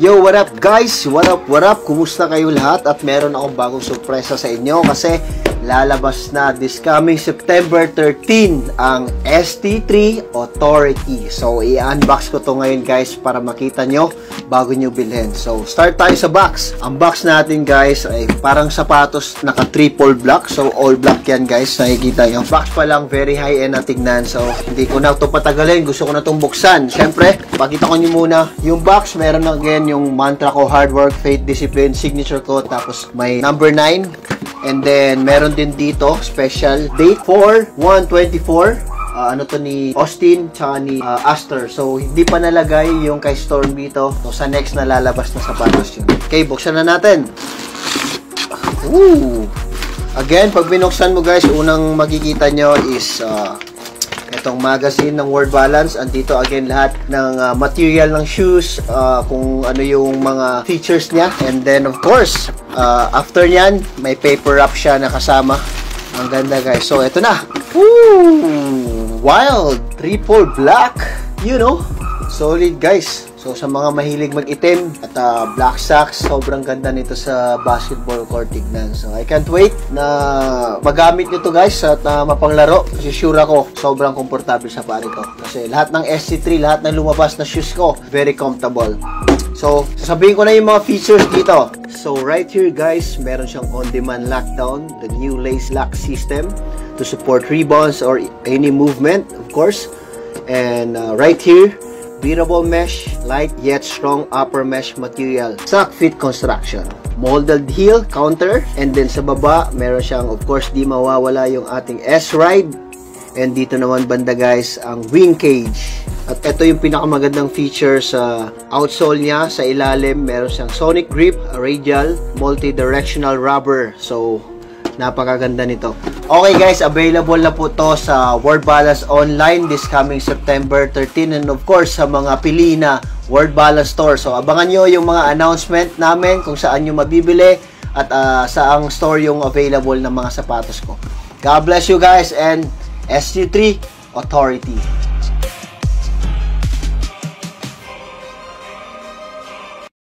Yo, what up guys? What up? Kumusta kayo lahat? At meron akong bagong sorpresa sa inyo kasi lalabas na this coming September 13 ang ST3 Authority. So, i-unbox ko to ngayon guys para makita nyo bago nyo bilhin. So, start tayo sa box. Ang box natin guys ay parang sapatos naka triple black. So, all black yan guys. Nakikita nyo. Box pa lang, very high-end na tignan. So, hindi ko na ito patagalin. Gusto ko na itong buksan. Siyempre, pakita ko nyo muna yung box. Meron na again yung mantra ko, hard work, faith, discipline, signature ko. Tapos, may number 9. And then, meron din dito, special date for 1/24. Ano to ni Austin, tsaka ni Aster. So, hindi pa nalagay yung kay Storm dito. So, sa next na lalabas na sapatos yun. Okay, buksan na natin. Ooh! Again, pag binuksan mo guys, unang makikita nyo is itong magazine ng Word Balance. Andito again lahat ng material ng shoes, kung ano yung mga features niya. And then of course, after nyan, may paper wrap siya na kasama. Ang ganda guys. So ito na. Woo! Wild! Triple black! You know? Solid guys. So sa mga mahilig mag-itim at black socks, sobrang ganda nito sa basketball court tignan. So I can't wait na magamit nyo to guys at mapanglaro. Kasi sure ako, sobrang komportable sa pari ko. Kasi lahat ng SC3, lahat ng lumabas na shoes ko, very comfortable. So sasabihin ko na yung mga features dito. So right here guys, meron siyang on-demand lockdown, the new lace lock system to support rebounds or any movement, of course. And right here, wearable mesh, light yet strong upper mesh material. Sock fit construction. Molded heel, counter. And then sa baba, meron siyang, of course, di mawawala yung ating S-Ride. And dito naman banda guys, ang wing cage. At ito yung pinakamagandang feature sa outsole niya. Sa ilalim, meron siyang sonic grip, radial, multi-directional rubber. So, napakaganda nito. Okay guys, available na po to sa Word Balance online this coming September 13 and of course sa mga pili na Word Balance store. So abangan nyo yung mga announcement namin kung saan nyo mabibili at saang store yung available ng mga sapatos ko. God bless you guys and ST3 Authority.